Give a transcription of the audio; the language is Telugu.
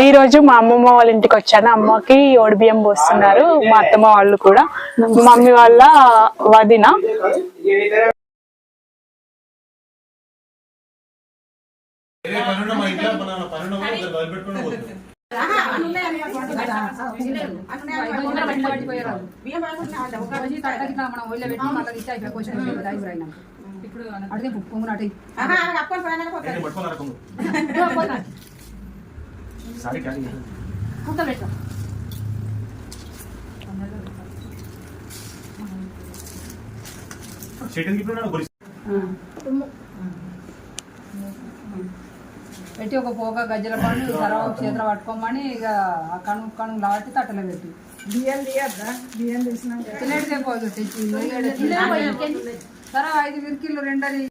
ఈ రోజు మా అమ్మమ్మ వాళ్ళ ఇంటికి వచ్చాను. అమ్మకి ఓడిబియ్యం పోస్తున్నారు. మా అత్తమ్మ వాళ్ళు కూడా, మమ్మీ వాళ్ళ వదిన. అడిగే పొంగు నాటి పెట్టి ఒక పోక గజ్జల పండు సర్వ చేతులు పట్టుకోమని ఇక కణుకు కణుకు లాటి తట్టలో పెట్టి బియ్యం తీయద్దా బియ్యం తీసినా తెచ్చి సరే 5 విరికిళ్ళు 2